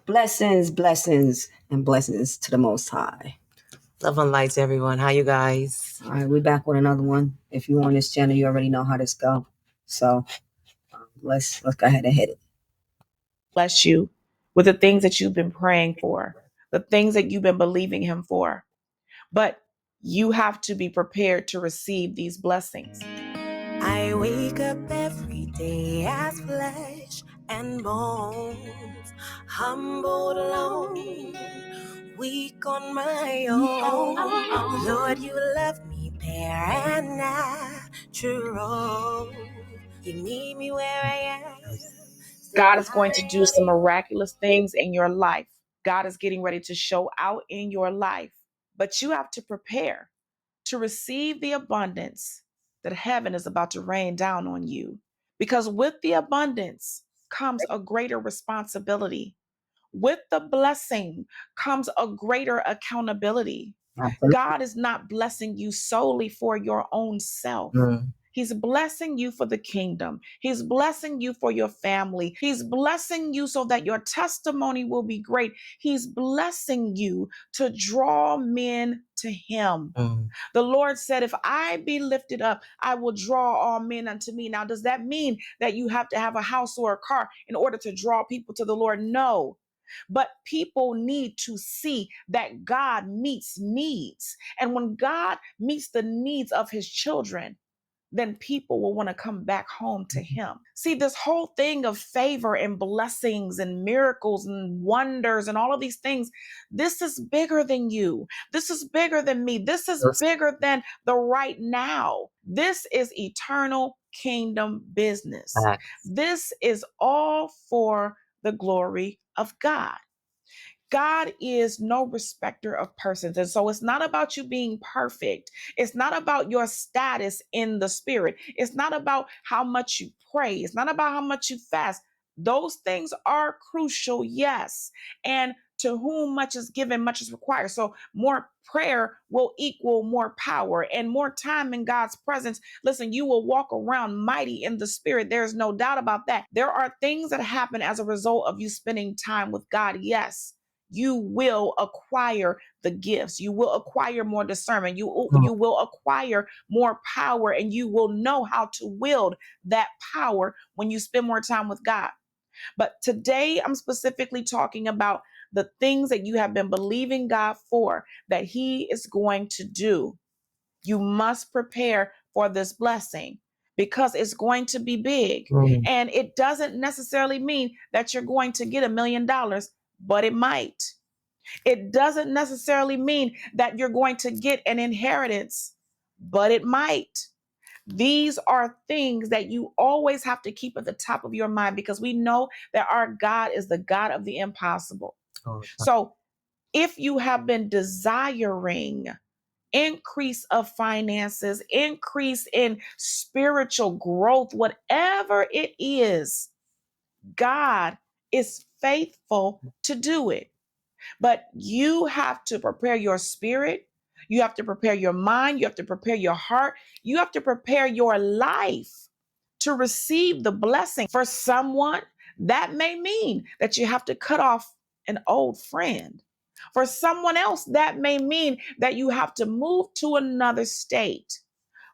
Blessings, blessings, and blessings to the Most High. Love and lights, everyone. How you guys? All right, we're back with another one. If you're on this channel, you already know how this go. So let's go ahead and hit it. Bless you with the things that you've been praying for, the things that you've been believing him for. But you have to be prepared to receive these blessings. I wake up every day as flesh and bones, humbled alone, weak on my own. Lord, you left me bare and natural. You meet me where I am. God is going to do some miraculous things in your life. God is getting ready to show out in your life. But you have to prepare to receive the abundance that heaven is about to rain down on you. Because with the abundance comes a greater responsibility. With the blessing comes a greater accountability. Absolutely. God is not blessing you solely for your own self. He's blessing you for the kingdom. He's blessing you for your family. He's blessing you so that your testimony will be great. He's blessing you to draw men to him. The Lord said, if I be lifted up, I will draw all men unto me. Now, does that mean that you have to have a house or a car in order to draw people to the Lord? No. But people need to see that God meets needs. And when God meets the needs of his children, then people will want to come back home to him. See, this whole thing of favor and blessings and miracles and wonders and all of these things, this is bigger than you. This is bigger than me. This is bigger than the right now. This is eternal kingdom business. This is all for the glory of God. God is no respecter of persons. And so it's not about you being perfect. It's not about your status in the spirit. It's not about how much you pray. It's not about how much you fast. Those things are crucial, yes. And to whom much is given, much is required. So more prayer will equal more power and more time in God's presence. Listen, you will walk around mighty in the spirit. There's no doubt about that. There are things that happen as a result of you spending time with God, yes. You will acquire the gifts. You will acquire more discernment. You will acquire more power, and you will know how to wield that power when you spend more time with God. But today I'm specifically talking about the things that you have been believing God for that he is going to do. You must prepare for this blessing because it's going to be big. And it doesn't necessarily mean that you're going to get $1 million, but it might. It doesn't necessarily mean that you're going to get an inheritance, but it might. These are things that you always have to keep at the top of your mind because we know that our God is the God of the impossible. So if you have been desiring increase of finances, increase in spiritual growth, whatever it is, God is faithful to do it. But you have to prepare your spirit. You have to prepare your mind. You have to prepare your heart. You have to prepare your life to receive the blessing. For someone, that may mean that you have to cut off an old friend. For someone else, that may mean that you have to move to another state.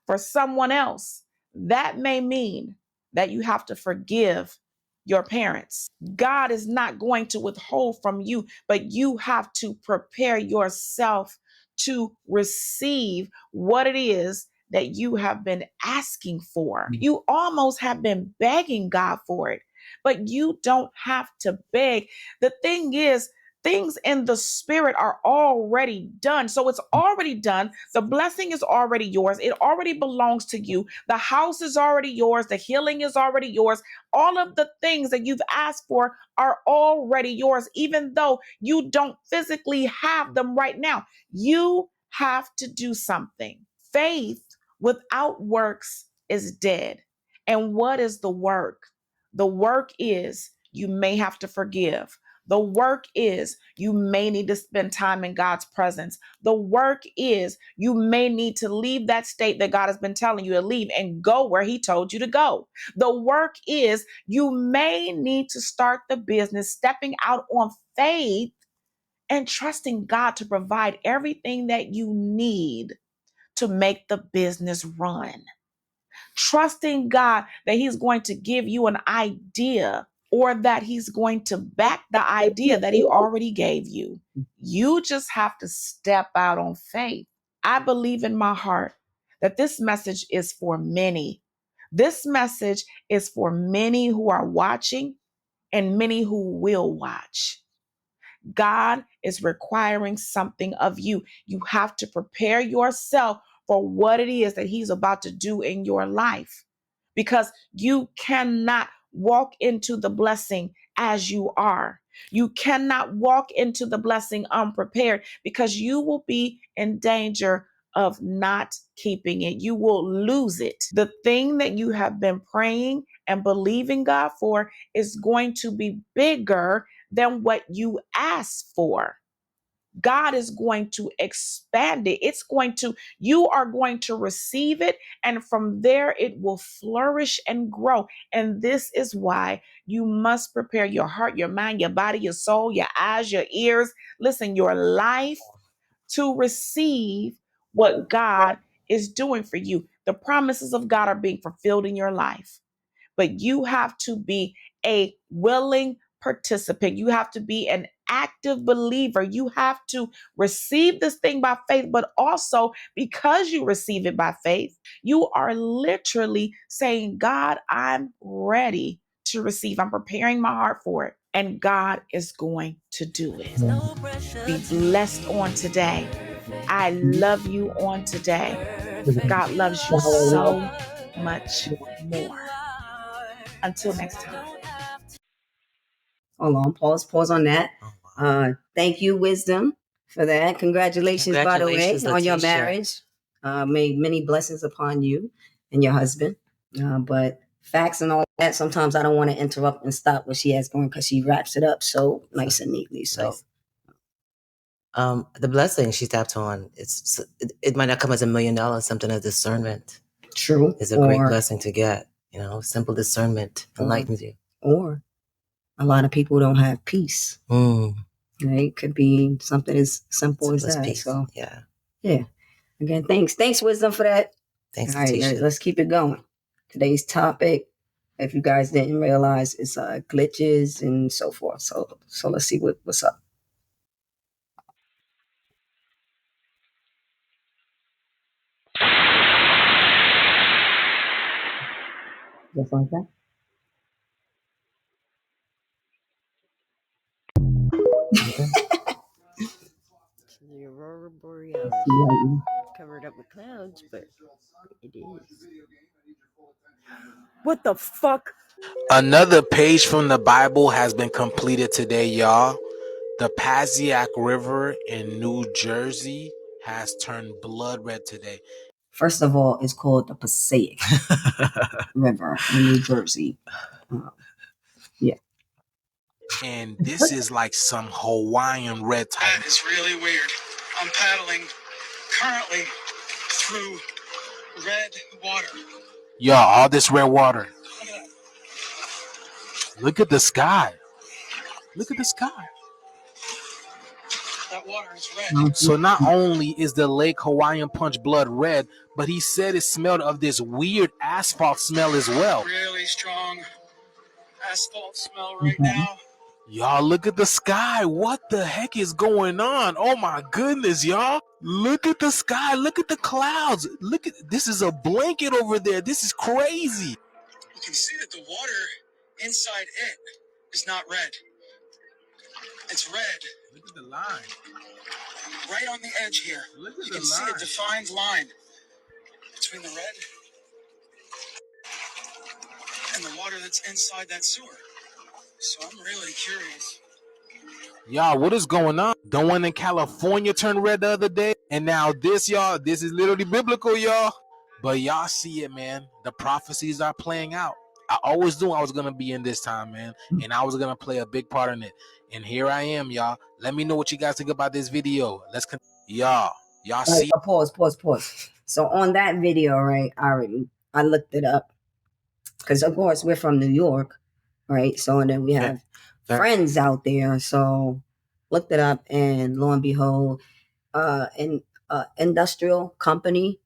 For someone else, that may mean that you have to forgive your parents. God is not going to withhold from you, but you have to prepare yourself to receive what it is that you have been asking for. You almost have been begging God for it, but you don't have to beg. The thing is, things in the spirit are already done. So it's already done. The blessing is already yours. It already belongs to you. The house is already yours. The healing is already yours. All of the things that you've asked for are already yours, even though you don't physically have them right now. You have to do something. Faith without works is dead. And what is the work? The work is you may have to forgive. The work is you may need to spend time in God's presence. The work is you may need to leave that state that God has been telling you to leave and go where he told you to go. The work is you may need to start the business, stepping out on faith and trusting God to provide everything that you need to make the business run. Trusting God that he's going to give you an idea or that he's going to back the idea that he already gave you. You just have to step out on faith. I believe in my heart that this message is for many. This message is for many who are watching and many who will watch. God is requiring something of you. You have to prepare yourself for what it is that he's about to do in your life, because you cannot walk into the blessing as you are. You cannot walk into the blessing unprepared, because you will be in danger of not keeping it. You will lose it. The thing that you have been praying and believing God for is going to be bigger than what you asked for. God is going to expand it. You are going to receive it, and from there it will flourish and grow. And this is why you must prepare your heart, your mind, your body, your soul, your eyes, your ears, listen, your life to receive what God is doing for you. The promises of God are being fulfilled in your life, but you have to be a willing participant. You have to be an active believer. You have to receive this thing by faith, but also because you receive it by faith, you are literally saying, God, I'm ready to receive. I'm preparing my heart for it, and God is going to do it. Be blessed on today. I love you on today. God loves you so much more. Until next time. Hold on, pause on that. Thank you, Wisdom, for that. Congratulations, by the way, on your marriage. May many blessings upon you and your husband. But facts and all that, sometimes I don't want to interrupt and stop what she has going, because she wraps it up so nice and neatly. So the blessing she tapped on, it might not come as $1 million, something of discernment. True. Is a great blessing to get. Simple discernment enlightens you. Or a lot of people don't have peace. It could be something as simple as that. Peace. So yeah. Again, thanks, Wisdom, for that. Thanks. All right, let's keep it going. Today's topic, if you guys didn't realize, is glitches and so forth. So let's see what's up. Just like that. The aurora borealis, covered up with clouds, but it is. What the fuck? Another page from the Bible has been completed today, y'all. The Passaic River in New Jersey has turned blood red today. First of all, it's called the Passaic River in New Jersey. Yeah. And this is like some Hawaiian red type. That is really weird. I'm paddling currently through red water. Y'all, all this red water. Look at the sky. Look at the sky. That water is red. So not only is the Lake Hawaiian Punch blood red, but he said it smelled of this weird asphalt smell as well. Really strong asphalt smell right now. Y'all, look at the sky. What the heck is going on? Oh my goodness, y'all. Look at the sky. Look at the clouds. Look at this is a blanket over there. This is crazy. You can see that the water inside it is not red. It's red. Look at the line. Right on the edge here. Look at you can see a defined line between the red and the water that's inside that sewer. So I'm really curious. Y'all, what is going on? The one in California turned red the other day. And now this, y'all, this is literally biblical, y'all. But y'all see it, man. The prophecies are playing out. I always knew I was gonna be in this time, man, and I was gonna play a big part in it. And here I am, y'all. Let me know what you guys think about this video. Y'all see. Pause. So on that video, right? I looked it up because of course we're from New York, right? So and then we have friends out there. So looked it up, and lo and behold, an industrial company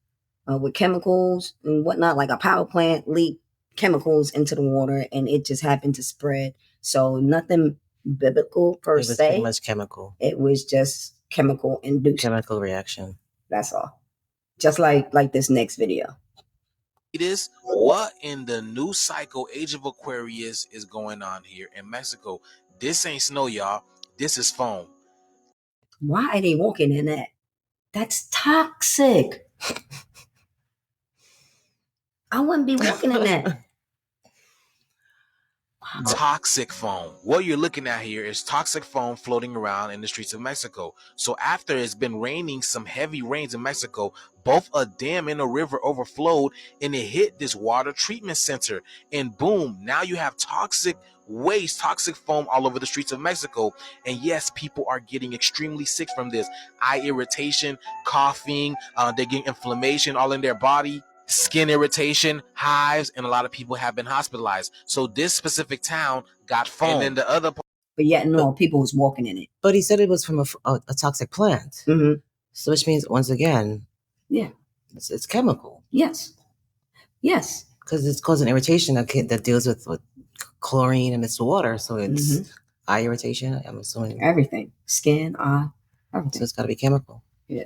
with chemicals and whatnot, like a power plant, leaked chemicals into the water, and it just happened to spread. So nothing biblical per It was se. pretty much chemical. It was just chemical induced. Chemical reaction. That's all. Just like this next video. This what in the new cycle age of Aquarius is going on here in Mexico. This ain't snow, y'all. This is foam. Why are they walking in that? That's toxic. I wouldn't be walking in that. Toxic foam. What you're looking at here is toxic foam floating around in the streets of Mexico. So after it's been raining some heavy rains in Mexico, both a dam and a river overflowed, and it hit this water treatment center, and boom, now you have toxic waste, toxic foam all over the streets of Mexico. And yes, people are getting extremely sick from this. Eye irritation, coughing, they're getting inflammation all in their body, skin irritation, hives, and a lot of people have been hospitalized. So this specific town got foam. And then the other part, but yet no, people was walking in it. But he said it was from a toxic plant. Mm-hmm. So which means, once again, yeah, it's chemical. Yes. Because it's causing irritation that deals with chlorine and it's water. So it's eye irritation, I'm assuming. Everything. Skin, eye, everything. So it's got to be chemical. Yeah.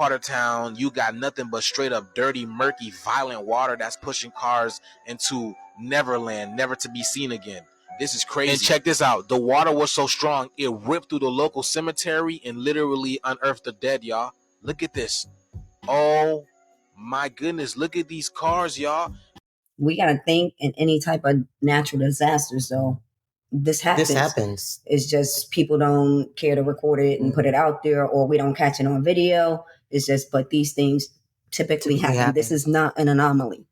part of town, you got nothing but straight up dirty, murky, violent water that's pushing cars into Neverland, never to be seen again. This is crazy. And check this out. The water was so strong, it ripped through the local cemetery and literally unearthed the dead, y'all. Look at this. Oh my goodness. Look at these cars, y'all. We got to think in any type of natural disaster. So this happens. It's just people don't care to record it and put it out there, or we don't catch it on video. It's just, but these things typically happen. This is not an anomaly.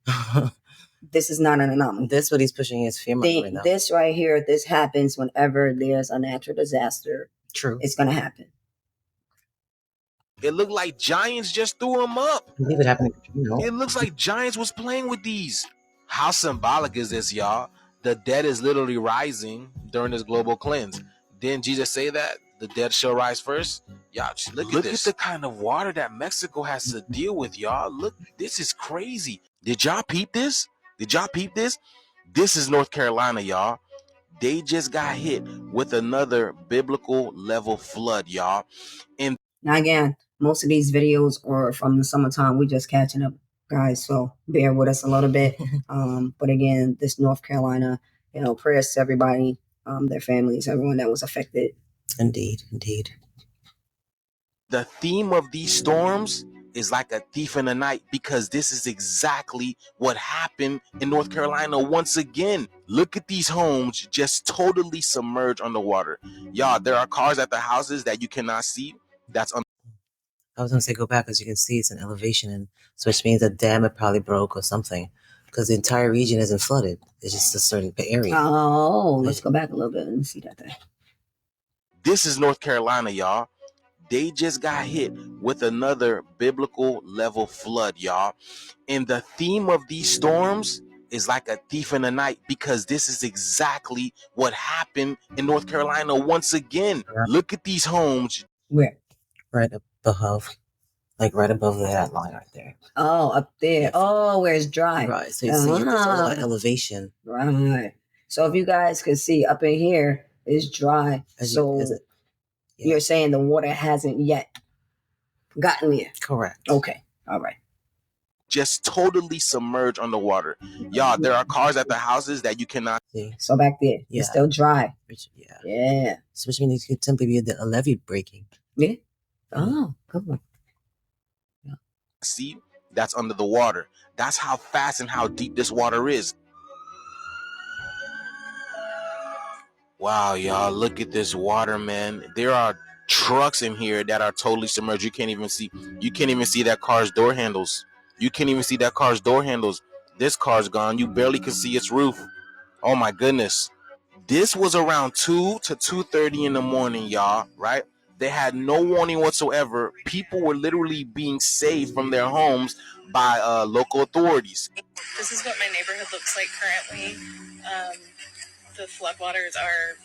This is not an anomaly. That's what he's pushing his fear right now. This right here, this happens whenever there's a natural disaster. True. It's going to happen. It looked like giants just threw them up. It happened, It looks like giants was playing with these. How symbolic is this, y'all? The dead is literally rising during this global cleanse. Didn't Jesus say that? The dead shall rise first? Y'all, look at this. Look at the kind of water that Mexico has to deal with, y'all. Look, this is crazy. Did y'all peep this? This is North Carolina, y'all. They just got hit with another biblical level flood, y'all. And now again, most of these videos are from the summertime. We just catching up, guys. So bear with us a little bit. But again, this North Carolina, prayers to everybody, their families, everyone that was affected. Indeed. The theme of these storms is like a thief in the night, because this is exactly what happened in North Carolina once again. Look at these homes just totally submerged underwater. Y'all, there are cars at the houses that you cannot see. I was going to say go back, because you can see it's an elevation, and so which means a dam it probably broke or something, because the entire region isn't flooded. It's just a certain area. Oh, let's go back a little bit and see that there. This is North Carolina, y'all. They just got hit with another biblical level flood, y'all. And the theme of these storms is like a thief in the night, because this is exactly what happened in North Carolina once again. Look at these homes. Where? Right above, right above that line right there. Oh, up there. Yeah. Oh, where it's dry. Right. So you see it's all elevation. Right. So if you guys could see up in here, it's dry. You're saying the water hasn't yet gotten there. Correct. Okay. All right. Just totally submerged underwater. Y'all, there are cars at the houses that you cannot see. So back there, it's still dry. Yeah. So which means it could simply be a levee breaking. Yeah. Oh, good one. Yeah. See, that's under the water. That's how fast and how deep this water is. Wow, y'all, look at this water, man. There are trucks in here that are totally submerged. You can't even see that car's door handles. This car's gone. You barely can see its roof. Oh my goodness. This was around 2 to 2:30 in the morning, y'all, right? They had no warning whatsoever. People were literally being saved from their homes by local authorities. This is what my neighborhood looks like currently. The floodwaters are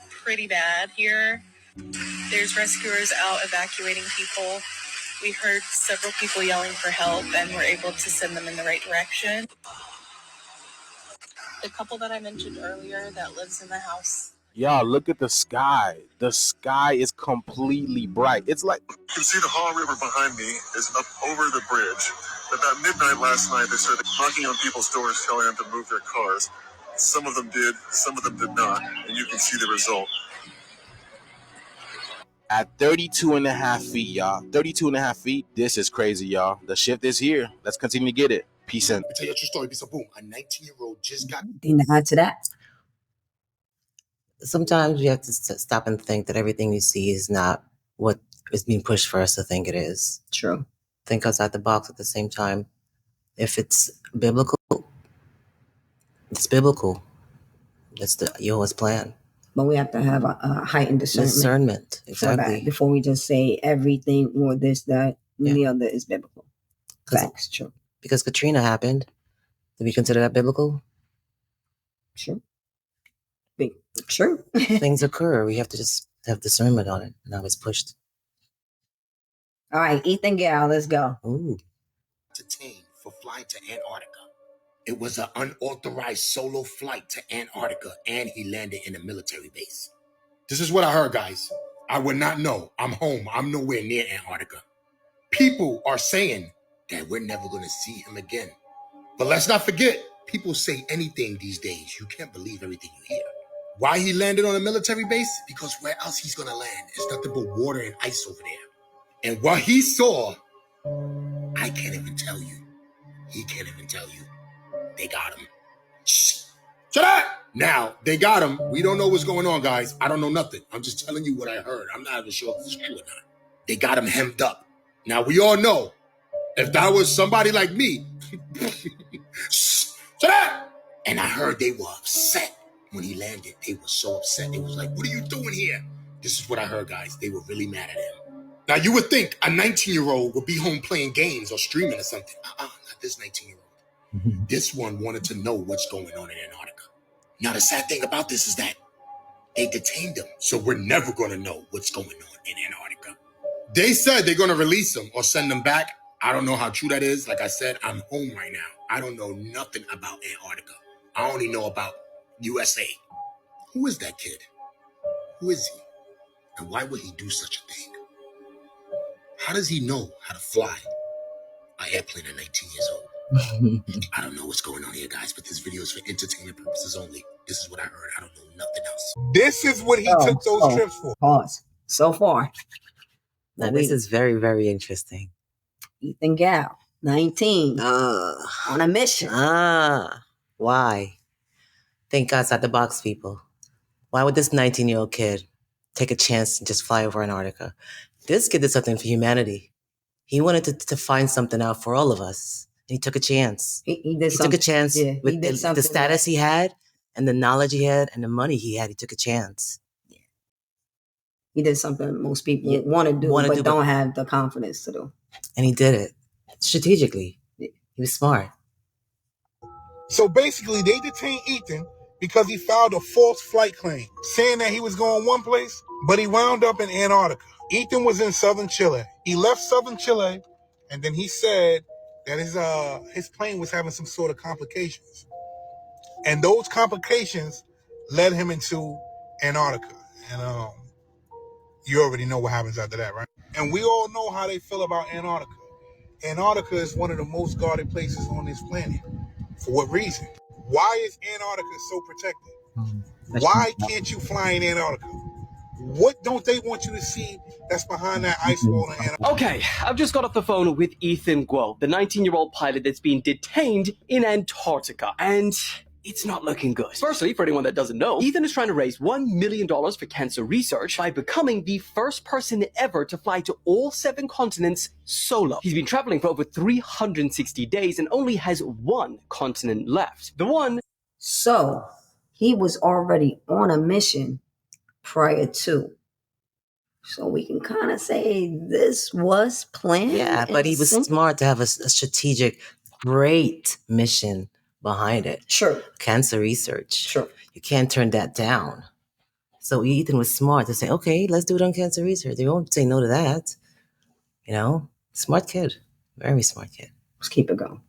pretty bad here. There's rescuers out evacuating people. We heard several people yelling for help and were able to send them in the right direction. The couple that I mentioned earlier that lives in the house. Y'all, look at the sky. The sky is completely bright. It's like... You can see the Haw River behind me is up over the bridge. About midnight last night, they started knocking on people's doors, telling them to move their cars. Some of them did, some of them did not, and you can see the result. At 32 and a half feet, y'all. 32 and a half feet. This is crazy, y'all. The shift is here. Let's continue to get it. Peace in. Let me tell you a true story. So boom, a 19-year-old just got... Anything to add to that? Sometimes we have to stop and think that everything you see is not what is being pushed for us to think it is. True. Think outside the box at the same time. If it's biblical, it's biblical. That's the Yahweh's plan. But we have to have a heightened discernment. Exactly. Before we just say everything or this, that, and the other is biblical. Facts, true. Because Katrina happened. Do we consider that biblical? Sure. Sure. Things occur. We have to just have discernment on it. Now it's pushed. All right, Ethan Gal, let's go. Ooh. Detained for flying to Antarctica. It was an unauthorized solo flight to Antarctica, and he landed in a military base. This is what I heard, guys. I would not know. I'm home. I'm nowhere near Antarctica. People are saying that we're never going to see him again. But let's not forget, people say anything these days. You can't believe everything you hear. Why he landed on a military base? Because where else he's going to land? It's nothing but water and ice over there. And what he saw, I can't even tell you. He can't even tell you. They got him. Shh. Shut up! Now, they got him. We don't know what's going on, guys. I don't know nothing. I'm just telling you what I heard. I'm not even sure if it's true or not. They got him hemmed up. Now, we all know, if that was somebody like me, shh. Shut up! And I heard they were upset when he landed. They were so upset. They was like, what are you doing here? This is what I heard, guys. They were really mad at him. Now, you would think a 19-year-old would be home playing games or streaming or something. Not this 19-year-old. This one wanted to know what's going on in Antarctica. Now, the sad thing about this is that they detained him, so we're never going to know what's going on in Antarctica. They said they're going to release him or send him back. I don't know how true that is. Like I said, I'm home right now. I don't know nothing about Antarctica. I only know about USA. Who is that kid? Who is he? And why would he do such a thing? How does he know how to fly an airplane at 19 years old? I don't know what's going on here, guys, but this video is for entertainment purposes only. This is what I heard. I don't know nothing else. This is what he took those trips for. Pause. So far. Now, this is very, very interesting. Ethan Gal, 19, on a mission. Why? Think outside the box, people. Why would this 19-year-old kid take a chance and just fly over Antarctica? This kid did something for humanity. He wanted to find something out for all of us. And he took a chance. He took a chance with the status he had and the knowledge he had and the money he had. He took a chance. Yeah. He did something most people want to do, but don't have the confidence to do. And he did it strategically. Yeah. He was smart. So basically, they detained Ethan because he filed a false flight claim, saying that he was going one place, but he wound up in Antarctica. Ethan was in southern Chile. He left southern Chile, and then he said that his plane was having some sort of complications. And those complications led him into Antarctica. And you already know what happens after that, right? And we all know how they feel about Antarctica. Antarctica is one of the most guarded places on this planet. For what reason? Why is Antarctica so protected? Why can't you fly in Antarctica? What don't they want you to see that's behind that ice wall in Antarctica? Okay, I've just got off the phone with Ethan Guo, the 19-year-old pilot that's been detained in Antarctica. And it's not looking good. Firstly, for anyone that doesn't know, Ethan is trying to raise $1 million for cancer research by becoming the first person ever to fly to all 7 continents solo. He's been traveling for over 360 days and only has 1 continent left. The one... So, he was already on a mission prior to. So we can kind of say this was planned. Yeah, but he was smart to have a strategic, great mission behind it. Sure. Cancer research. Sure. You can't turn that down. So Ethan was smart to say, okay, let's do it on cancer research. They won't say no to that. You know, smart kid. Very smart kid. Let's keep it going.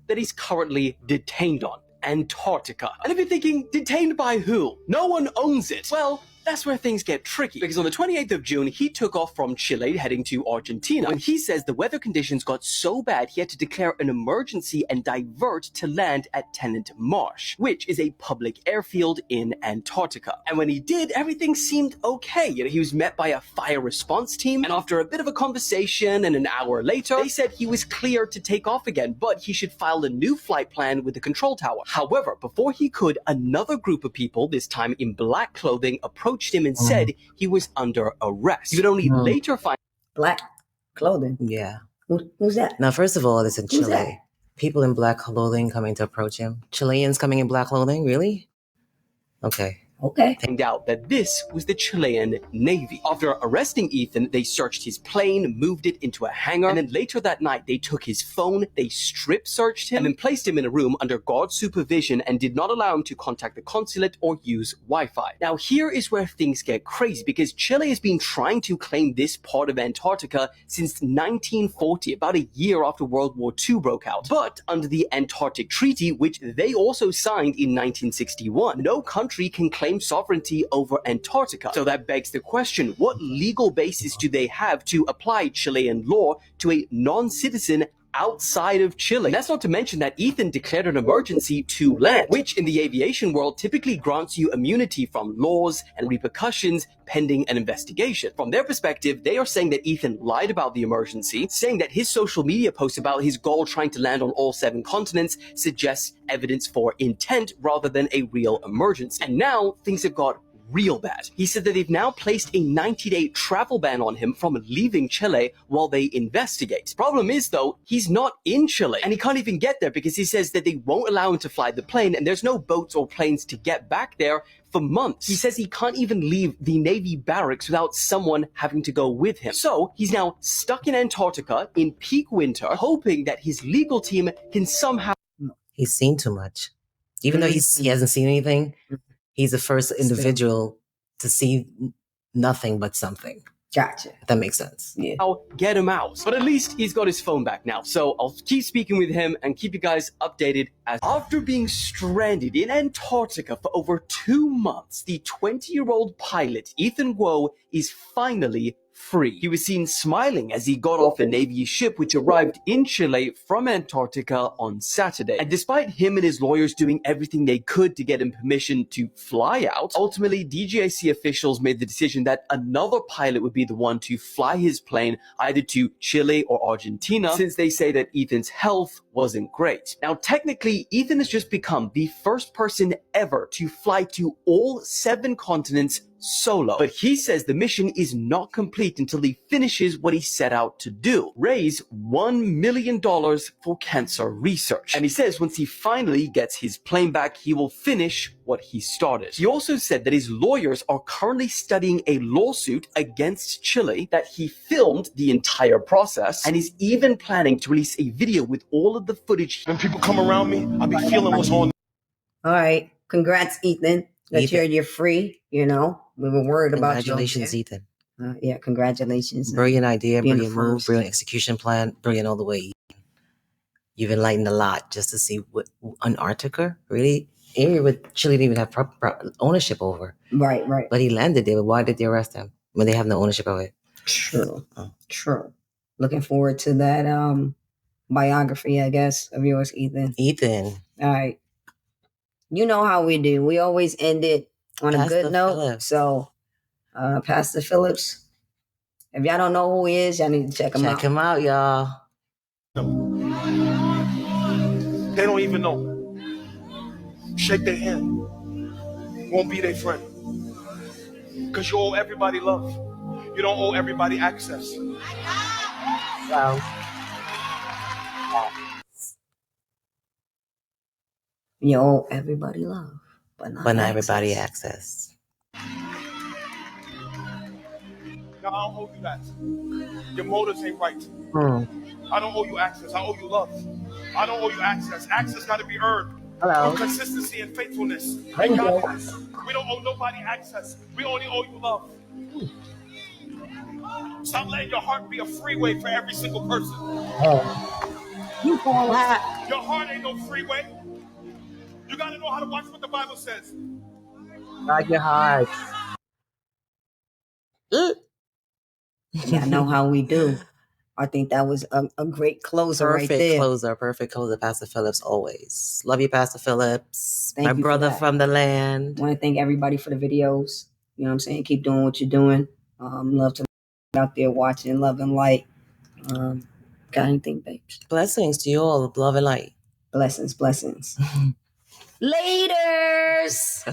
That he's currently detained on, Antarctica. And if you're thinking, detained by who? No one owns it. Well, that's where things get tricky, because on the 28th of June, he took off from Chile heading to Argentina, when he says the weather conditions got so bad he had to declare an emergency and divert to land at Tennant Marsh, which is a public airfield in Antarctica. And when he did, everything seemed okay. You know, he was met by a fire response team, and after a bit of a conversation and an hour later, they said he was clear to take off again, but he should file a new flight plan with the control tower. However, before he could, another group of people, this time in black clothing, approached him and said he was under arrest. You would only later find... Black clothing? Yeah. Who's that? Now, first of all, it's in Chile. People in black clothing coming to approach him. Chileans coming in black clothing? Really? Okay. Okay. Found out that this was the Chilean Navy. After arresting Ethan, they searched his plane, moved it into a hangar, and then later that night, they took his phone, they strip searched him, and then placed him in a room under guard supervision and did not allow him to contact the consulate or use Wi-Fi. Now, here is where things get crazy, because Chile has been trying to claim this part of Antarctica since 1940, about a year after World War II broke out. But under the Antarctic Treaty, which they also signed in 1961, no country can claim sovereignty over Antarctica. So that begs the question, what legal basis do they have to apply Chilean law to a non-citizen outside of Chile? And that's not to mention that Ethan declared an emergency to land, which in the aviation world typically grants you immunity from laws and repercussions pending an investigation. From their perspective, they are saying that Ethan lied about the emergency, saying that his social media post about his goal trying to land on all 7 continents suggests evidence for intent rather than a real emergency. And now things have got real bad. He said that they've now placed a 90-day travel ban on him from leaving Chile while they investigate. Problem is, though, he's not in Chile, and he can't even get there because he says that they won't allow him to fly the plane, and there's no boats or planes to get back there for months. He says he can't even leave the Navy barracks without someone having to go with him. So he's now stuck in Antarctica in peak winter, hoping that his legal team can somehow... He's seen too much. Even though he hasn't seen anything, he's the first individual to see nothing but something. Gotcha. If that makes sense. Yeah. I'll get him out. But at least he's got his phone back now. So I'll keep speaking with him and keep you guys updated. As after being stranded in Antarctica for over 2 months, the 20-year-old pilot, Ethan Guo, is finally free. He was seen smiling as he got off a Navy ship which arrived in Chile from Antarctica on Saturday. And despite him and his lawyers doing everything they could to get him permission to fly out, ultimately DGAC officials made the decision that another pilot would be the one to fly his plane either to Chile or Argentina, since they say that Ethan's health wasn't great. Now, technically, Ethan has just become the first person ever to fly to all 7 continents solo. But he says the mission is not complete until he finishes what he set out to do: raise $1 million for cancer research. And he says once he finally gets his plane back, he will finish what he started. He also said that his lawyers are currently studying a lawsuit against Chile, that he filmed the entire process, and is even planning to release a video with all of the footage. When people come around me, I'll be feeling what's on. All right. Congrats, Ethan. That you're free, you know. We were worried about you. Congratulations, Ethan. Yeah, congratulations. Brilliant idea, brilliant move, brilliant execution plan, brilliant all the way. You've enlightened a lot just to see what Antarctica, really, area with Chile didn't even have proper ownership over. Right. But he landed there. Why did they arrest him when they have no ownership of it? True. Looking forward to that biography, I guess, of yours, Ethan. All right. You know how we do. We always end it on a good note. Phillips. So, Pastor Phillips, if y'all don't know who he is, y'all need to check him out. Check him out, y'all. They don't even know. Shake their hand. Won't be their friend. Because you owe everybody love. You don't owe everybody access. Wow. You owe everybody love, but not everybody access. No, I don't owe you that. Your motives ain't right. I don't owe you access. I owe you love. I don't owe you access. Access got to be earned. Through consistency and faithfulness and godliness. We don't owe nobody access. We only owe you love. Stop letting your heart be a freeway for every single person. You call that? Your heart ain't no freeway. You got to know how to watch what the Bible says. Guard your heart. Yeah, I know how we do. I think that was a great closer right there. Perfect closer, Pastor Phillips, always. Love you, Pastor Phillips. Thank my you brother from the land. I want to thank everybody for the videos. You know what I'm saying? Keep doing what you're doing. Love to be out there watching Love and Light. Got anything, babes? Blessings to you all. Love and light. Blessings. Laters!